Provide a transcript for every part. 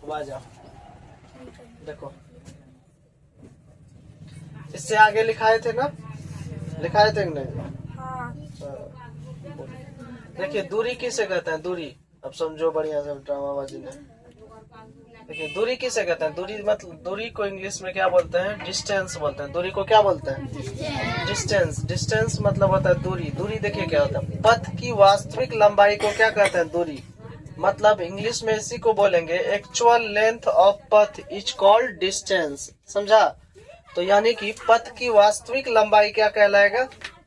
आ जाओ, देखो इससे आगे लिखाए थे ना, लिखाए थे नहीं? हाँ। देखिए दूरी किसे कहते हैं, दूरी, अब समझो बढ़िया से ड्रामाबाजी ने। देखिए दूरी किसे कहते हैं, दूरी मतलब, दूरी को इंग्लिश में क्या बोलते हैं, डिस्टेंस बोलते हैं। दूरी को क्या बोलते हैं, डिस्टेंस। डिस्टेंस मतलब होता है दूरी। दूरी देखिए क्या होता है, पथ की वास्तविक लंबाई को क्या कहते हैं, दूरी। मतलब इंग्लिश में इसी को बोलेंगे एक्चुअल लेंथ ऑफ पथ इज कॉल्ड डिस्टेंस, समझा। तो यानी कि पथ की वास्तविक लंबाई क्या कहलाएगा,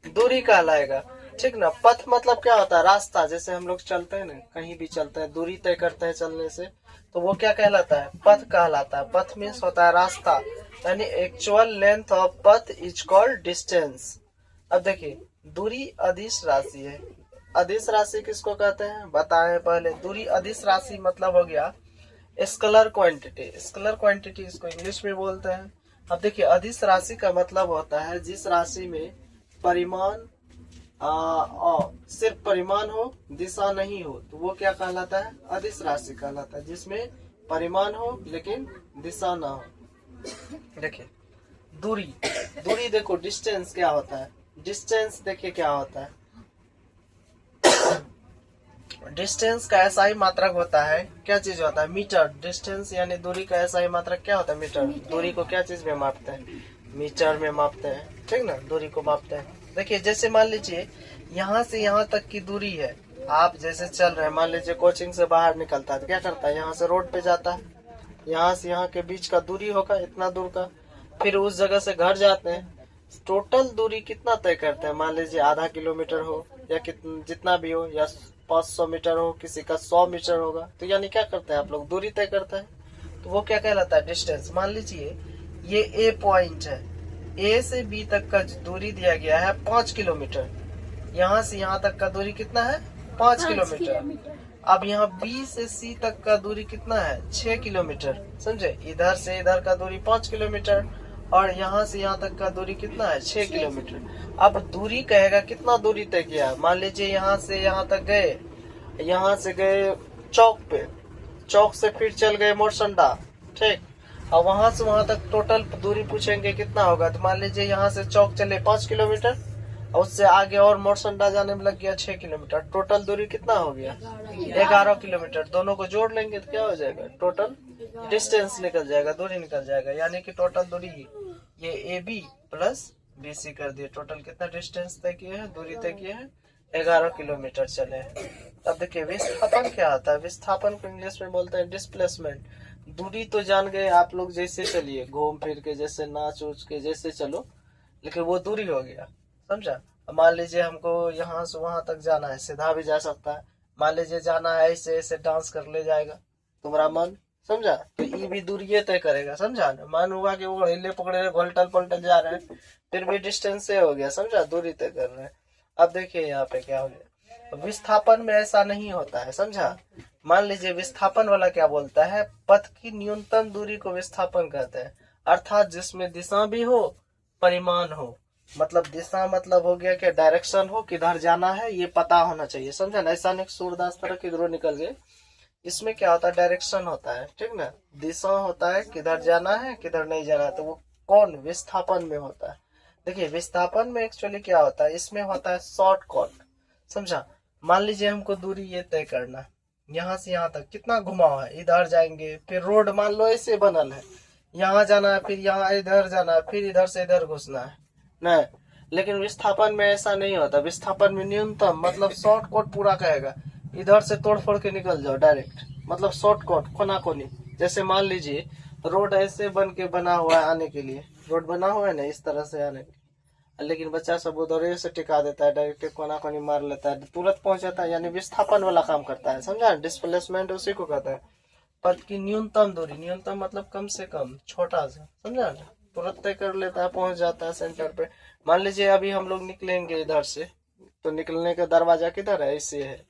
दूरी कहलाएगा, ठीक ना। पथ मतलब क्या होता है, रास्ता। जैसे हम लोग चलते हैं ना, कहीं भी चलते हैं, दूरी तय करते हैं चलने से, तो वो क्या कहलाता है, पथ कहलाता है। पथ मीन्स होता है रास्ता, यानी एक्चुअल लेंथ ऑफ पथ इज कॉल्ड डिस्टेंस। अब देखिए दूरी अदिश राशि है। अदिश राशि किसको कहते हैं बताएं पहले। दूरी अदिश राशि मतलब हो गया स्केलर क्वांटिटी। स्केलर क्वांटिटी इसको इंग्लिश में बोलते हैं। अब देखिए अदिश राशि का मतलब होता है जिस राशि में परिमाण सिर्फ परिमाण हो, दिशा नहीं हो, तो वो क्या कहलाता है, अदिश राशि कहलाता है। जिसमें परिमाण हो लेकिन दिशा ना हो। देखिए दूरी, दूरी देखो डिस्टेंस क्या होता है, डिस्टेंस देखिए क्या होता है। डिस्टेंस का ऐसा ही मात्रक होता है, क्या चीज होता है, मीटर। डिस्टेंस यानी दूरी का ऐसा ही मात्रक क्या होता है, मीटर। दूरी को क्या चीज में मापते हैं, मीटर में मापते हैं, ठीक ना, दूरी को मापते हैं। देखिए जैसे मान लीजिए यहाँ से यहाँ तक की दूरी है, आप जैसे चल रहे हैं, मान लीजिए कोचिंग से बाहर निकलता है तो क्या करता है, यहाँ से रोड पे जाता है, यहाँ से यहाँ के बीच का दूरी होगा इतना दूर का, फिर उस जगह से घर जाते हैं। टोटल दूरी कितना तय करते हैं, मान लीजिए आधा किलोमीटर हो या जितना भी हो, या 500 मीटर हो, किसी का 100 मीटर होगा, तो यानी क्या करते हैं आप लोग, दूरी तय करते हैं। तो वो क्या कहलाता है, डिस्टेंस। मान लीजिए ये ए पॉइंट है, ए से बी तक का दूरी दिया गया है 5 किलोमीटर। यहाँ से यहाँ तक का दूरी कितना है, 5 किलोमीटर। अब यहाँ बी से सी तक का दूरी कितना है, 6 किलोमीटर, समझे। इधर से इधर का दूरी 5 किलोमीटर और यहाँ से यहाँ तक का दूरी कितना है, 6 किलोमीटर। अब दूरी कहेगा कितना दूरी तय किया। मान लीजिए यहाँ से यहाँ तक गए, यहाँ से गए चौक पे, चौक से फिर चल गए मोरसंडा, ठीक। और वहां से वहां तक टोटल दूरी पूछेंगे कितना होगा, तो मान लीजिए यहाँ से चौक चले 5 किलोमीटर और उससे आगे और मोरसंडा जाने में लग गया 6 किलोमीटर। टोटल दूरी कितना हो गया, 11 किलोमीटर। दोनों को जोड़ लेंगे तो क्या हो जाएगा, टोटल डिस्टेंस निकल जाएगा, दूरी निकल जाएगा। यानी कि टोटल दूरी ये A B plus B C कर दिए। टोटल कितना डिस्टेंस तय किए हैं, दूरी तय किए हैं, 11 किलोमीटर चले। अब देखिए विस्थापन क्या होता है। विस्थापन को इंग्लिश में बोलते हैं डिस्प्लेसमेंट। दूरी तो जान गए आप लोग, जैसे चलिए घूम फिर के, जैसे नाच उच के जैसे चलो, लेकिन वो दूरी हो गया, समझा। मान लीजिए हमको यहाँ से वहां तक जाना है, सीधा भी जा सकता है। मान लीजिए जाना है ऐसे ऐसे डांस कर ले जाएगा तुम्हारा मन, समझा, तो ये भी दूरी तय करेगा, समझा ना। मान हुआ कि वो हिले पकड़े घोलटल पलटल जा रहे हैं, फिर भी डिस्टेंस से हो गया, समझा, दूरी तय कर रहे हैं। अब देखिए यहाँ पे क्या हो गया, विस्थापन में ऐसा नहीं होता है, समझा। मान लीजिए विस्थापन वाला क्या बोलता है, पथ की न्यूनतम दूरी को विस्थापन कहते हैं। अर्थात जिसमें दिशा भी हो, परिमाण हो। मतलब दिशा मतलब हो गया कि डायरेक्शन हो, किधर जाना है ये पता होना चाहिए, समझा ना। ऐसा नहीं सूरदास तरह किधरों निकल गए। इसमें क्या होता है, डायरेक्शन होता है, ठीक ना। दिशा होता है किधर जाना है किधर नहीं जाना है, तो वो कौन, विस्थापन में होता है। देखिए विस्थापन में एक्चुअली क्या होता है, इसमें होता है शॉर्टकट, समझा। मान लीजिए हमको दूरी ये तय करना, यहाँ से यहाँ तक कितना घुमाव है, इधर जाएंगे, फिर रोड मान लो ऐसे बनल है, यहाँ जाना है, फिर यहाँ इधर जाना है, फिर इधर से इधर घुसना है, नहीं। लेकिन विस्थापन में ऐसा नहीं होता। विस्थापन में न्यूनतम मतलब शॉर्टकट पूरा कहेगा, इधर से तोड़ फोड़ के निकल जाओ डायरेक्ट, मतलब शॉर्टकट कोना कोनी। जैसे मान लीजिए रोड ऐसे बना हुआ है आने के लिए, रोड बना हुआ है ना इस तरह से आने के, लेकिन बच्चा सब उधर से टिका देता है, डायरेक्ट कोना कोनी मार लेता है, तुरंत पहुंच जाता है, यानी विस्थापन वाला काम करता है, समझा। डिस्प्लेसमेंट उसी को कहता है। पथ की न्यूनतम दूरी, न्यूनतम मतलब कम से कम, छोटा सा, समझा ना, तुरंत तय कर लेता है, पहुंच जाता है सेंटर पे। मान लीजिए अभी हम लोग निकलेंगे इधर से, तो निकलने का दरवाजा किधर है, ऐसे है,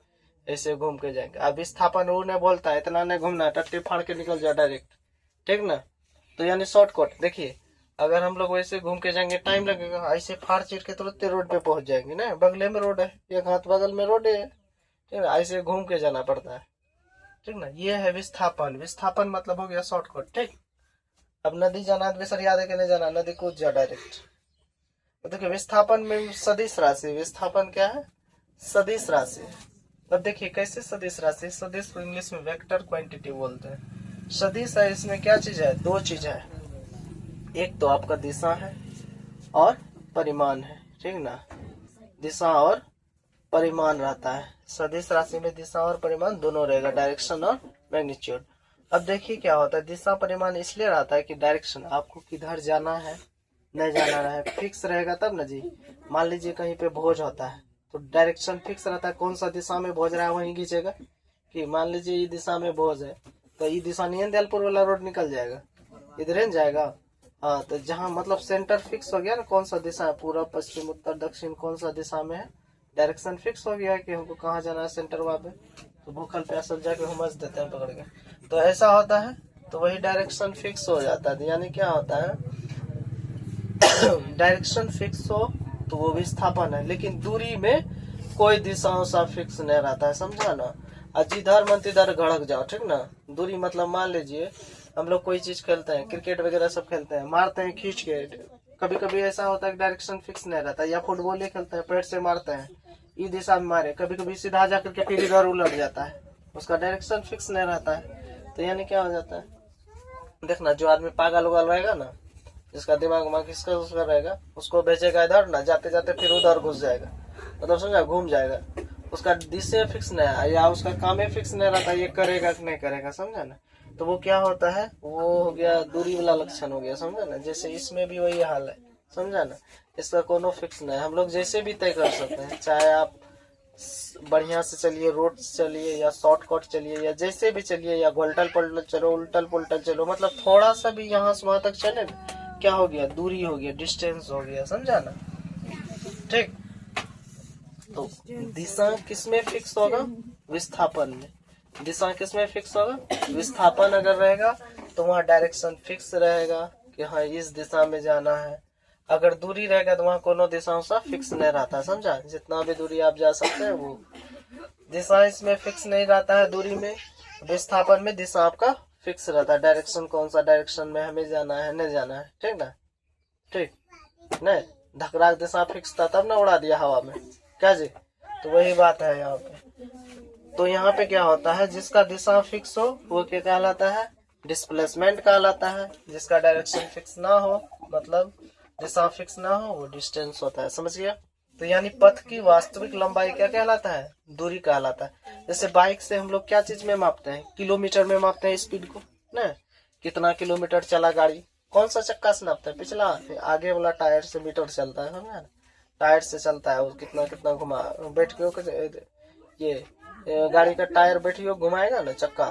ऐसे घूम के जाएंगे। अब विस्थापन वो नहीं बोलता है इतना नहीं घूमना है, टट्टी फाड़ के निकल जाए डायरेक्ट, ठीक ना। तो यानी शॉर्टकट। देखिए अगर हम लोग वैसे घूम के जाएंगे टाइम लगेगा, ऐसे फाड़ चीर के तुरंत रोड पे पहुंच जाएंगे ना, बगले में रोड है, एक हाथ बगल में रोड है, ठीक है, ऐसे घूम के जाना पड़ता है, ठीक ना। ये है विस्थापन। विस्थापन मतलब हो गया शॉर्टकट, ठीक। अब नदी जाना है, सरिया दे के नहीं जाना, नदी कूद जा डायरेक्ट। तो देखिए विस्थापन में सदिश राशि, विस्थापन क्या है, सदिश राशि। अब देखिए कैसे सदिश राशि, सदिश को इंग्लिश में वेक्टर क्वांटिटी बोलते हैं। सदिश है, इसमें क्या चीज है, दो चीज है, एक तो आपका दिशा है और परिमाण है, ठीक ना। दिशा और परिमाण रहता है। सदिश राशि में दिशा और परिमाण दोनों रहेगा, डायरेक्शन और मैग्नीट्यूड। अब देखिए क्या होता है, दिशा परिमाण इसलिए रहता है कि डायरेक्शन, आपको किधर जाना है नहीं जाना है फिक्स रहेगा तब ना जी। मान लीजिए कहीं पे भोज होता है तो डायरेक्शन फिक्स रहता है, कौन सा दिशा में भोज रहा है वहीं खींचेगा। कि मान लीजिए ये दिशा में भोज है तो ये दिशा नहीं, दयालपुर वाला रोड निकल जाएगा, इधर जाएगा। हाँ, तो जहाँ मतलब सेंटर फिक्स हो गया ना, कौन सा दिशा है, पूर्व पश्चिम उत्तर दक्षिण कौन सा दिशा में है, डायरेक्शन फिक्स हो गया कि हमको कहाँ जाना है सेंटर वहाँ पे। तो भूखल प्यासल जाके हुमस देते हैं पकड़ के, तो ऐसा होता है। तो वही डायरेक्शन फिक्स हो जाता है, यानी क्या होता है डायरेक्शन फिक्स हो तो वो विस्थापन है, लेकिन दूरी में कोई दिशा सा फिक्स नहीं रहता है, समझा ना। जिधर मन तिधर घड़क जाओ, ठीक ना। दूरी मतलब मान लीजिए हम लोग कोई चीज खेलते हैं, क्रिकेट वगैरह सब खेलते हैं, मारते हैं खींच के, कभी कभी ऐसा होता है कि डायरेक्शन फिक्स नहीं रहता, या फुटबॉल ही खेलते हैं पैर से मारते हैं, इस दिशा में मारे, कभी कभी सीधा जाकर के फिर इधर उलट जाता है, उसका डायरेक्शन फिक्स नहीं रहता है। तो यानी क्या हो जाता है, देखना जो आदमी पागल उगल रहेगा ना, जिसका दिमाग में किसका उसका रहेगा, उसको भेजेगा इधर ना, जाते जाते फिर उधर घुस जाएगा, मतलब समझा, घूम जाएगा। उसका दिशा फिक्स नहीं है या उसका काम ही फिक्स नहीं रहता, ये करेगा कि नहीं करेगा, समझा ना। तो वो क्या होता है, वो हो गया दूरी वाला लक्षण हो गया, समझा ना। जैसे इसमें भी वही हाल है, समझा ना। इसका कोनो फिक्स नहीं है, हम लोग जैसे भी तय कर सकते हैं, चाहे आप बढ़िया से चलिए, रोड से चलिए या शॉर्टकट चलिए या जैसे भी चलिए, या गोल्टल पलटल चलो, उल्टल पुल्टल चलो, मतलब थोड़ा सा भी यहाँ से वहां तक चले, क्या हो गया, दूरी हो गया, डिस्टेंस हो गया, समझा ना, ठीक। तो दिशा किसमें फिक्स होगा, विस्थापन में। दिशा किसमें फिक्स होगा, विस्थापन अगर रहेगा तो वहाँ डायरेक्शन फिक्स रहेगा कि हाँ इस दिशा में जाना है। अगर दूरी रहेगा तो वहाँ कोनो दिशा सा फिक्स नहीं रहता, समझा। जितना भी दूरी आप जा सकते हैं वो दिशा इसमें फिक्स नहीं रहता है दूरी में। विस्थापन में दिशा आपका फिक्स रहता है, डायरेक्शन कौन सा डायरेक्शन में हमें जाना है नहीं जाना है, ठीक ना, ठीक नहीं। धकराक दिशा फिक्स था तब ना उड़ा दिया हवा में, क्या जी। तो वही बात है यहाँ पे। तो यहाँ पे क्या होता है, जिसका दिशा फिक्स हो वो क्या कहलाता है, डिस्प्लेसमेंट कहलाता है। जिसका डायरेक्शन फिक्स ना हो, मतलब दिशा फिक्स ना हो, वो डिस्टेंस होता है, समझ गया। तो यानी पथ की वास्तविक लंबाई क्या कहलाता है, दूरी कहलाता है। जैसे बाइक से हम लोग क्या चीज में मापते हैं, किलोमीटर में मापते हैं स्पीड को ना, कितना किलोमीटर चला गाड़ी, कौन सा चक्का से नापते हैं, पिछला, आगे वाला टायर से मीटर चलता है, समझा ना। टायर से चलता है, वो कितना कितना घुमा, बैठ के ये गाड़ी का टायर बैठियो घुमाएगा ना, चक्का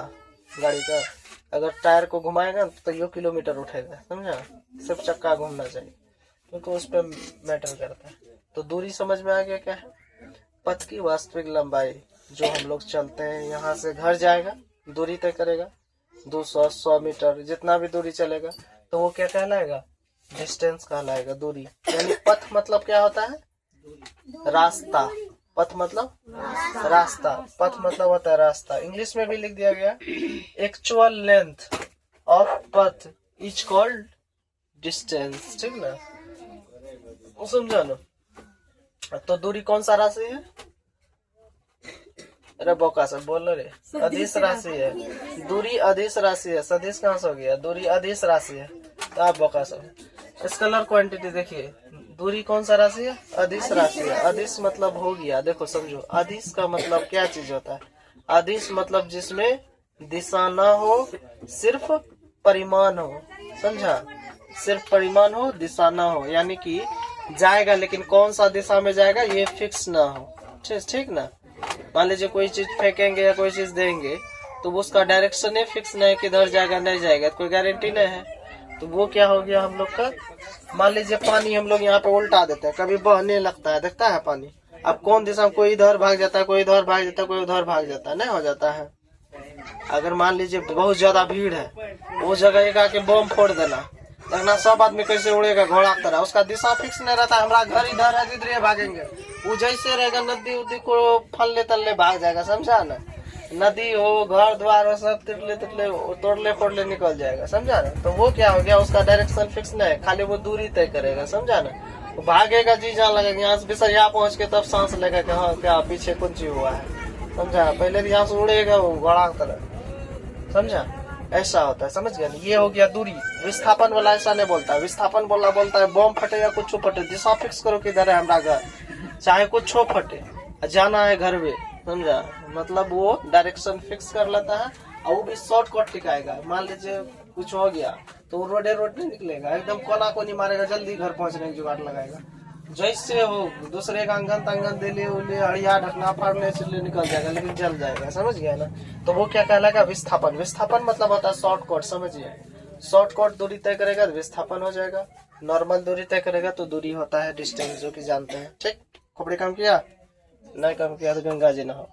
गाड़ी का अगर टायर को घुमाएगा तो ये किलोमीटर उठेगा, समझा। सिर्फ चक्का घूमना चाहिए, क्योंकि उस पर मैटर करता है। तो दूरी समझ में आ गया क्या है, पथ की वास्तविक लंबाई। जो हम लोग चलते हैं, यहाँ से घर जाएगा, दूरी तय करेगा 200-100 मीटर, जितना भी दूरी चलेगा, तो वो क्या कहलाएगा, डिस्टेंस कहलाएगा, दूरी। यानी पथ मतलब क्या होता है, रास्ता। पथ मतलब रास्ता, पथ मतलब होता है रास्ता। इंग्लिश में भी लिख दिया गया, एक्चुअल लेंथ ऑफ पथ इज कॉल्ड डिस्टेंस, ठीक ना, समझा ना। तो दूरी कौन सा राशि है, अरे बोका सर बोल रे, अदिश राशि है। दूरी अदिश राशि है, सदिश कहाँ से हो गया, दूरी अदिश राशि है। तो आप बोका सर स्केलर क्वांटिटी देखिए, दूरी कौन सा राशि है, अदिश राशि है। अदिश मतलब हो गया, देखो समझो, अदिश का मतलब क्या चीज होता है, अदिश मतलब जिसमें दिशा ना हो, सिर्फ परिमाण हो, समझा। सिर्फ परिमाण हो, दिशा ना हो, यानी कि जाएगा लेकिन कौन सा दिशा में जाएगा ये फिक्स ना हो, ठीक ना। मान लीजिए कोई चीज फेंकेंगे या कोई चीज देंगे तो उसका डायरेक्शन ही फिक्स नहीं, किधर जाएगा नहीं जाएगा, कोई गारंटी नहीं है। तो वो क्या हो गया हम लोग का, मान लीजिए पानी हम लोग यहाँ पे उल्टा देते हैं, कभी बहने लगता है, देखता है पानी, अब कौन दिशा में, कोई इधर भाग जाता है, कोई इधर भाग जाता है, कोई उधर भाग जाता है, नहीं हो जाता है। अगर मान लीजिए बहुत ज्यादा भीड़ है, वो जगह एक आके बम फोड़ देना, देखना सब आदमी कैसे उड़ेगा घोड़ा की तरह, उसका दिशा फिक्स नहीं रहता। हमारा घर इधर है, जिधर भागेंगे। वो जैसे रहेगा नदी उदी को फलने तलने भाग जाएगा, समझा ना। नदी हो, घर द्वार हो, सब तिरले तिरले तोड़ले फोड़ले निकल जाएगा, समझा ना। तो वो क्या हो गया, उसका डायरेक्शन फिक्स नहीं है, खाली वो दूरी तय करेगा, समझा ना। वो भागेगा, जी जान लगेगा, यहाँ से बिसरिया पहुंच के तब सांस लेगा कि हाँ क्या पीछे कुछ चीज हुआ है, समझा। पहले यहाँ से उड़ेगा वो घोड़ा की तरह, समझा। ऐसा होता है, समझ गया। ये हो गया दूरी। विस्थापन वाला ऐसा नहीं बोलता है। विस्थापन बोलता है बम फटे या कुछ फटे, दिशा फिक्स करो किधर है हमारा घर, चाहे कुछ फटे, जाना है घर में, समझा। मतलब वो डायरेक्शन फिक्स कर लेता है, और वो भी शॉर्टकट टिकाएगा। मान लीजिए कुछ हो गया तो रोड नहीं निकलेगा, एकदम कोना कोनी मारेगा, जल्दी घर पहुंचने की जुगाड़ लगाएगा। जैसे हो दूसरे का अंगन तंगन दिले उले अड़िया ढकना फाड़ने से निकल जाएगा, लेकिन जल जाएगा, समझ गया ना। तो वो क्या कहलाएगा, विस्थापन। विस्थापन मतलब होता है शॉर्टकट, समझिए। शॉर्टकट दूरी तय करेगा तो विस्थापन हो जाएगा। नॉर्मल दूरी तय करेगा तो दूरी होता है डिस्टेंस, जो कि जानते हैं। ठीक, खोपड़ी काम किया, नहीं काम किया तो गंगा जी ना हो।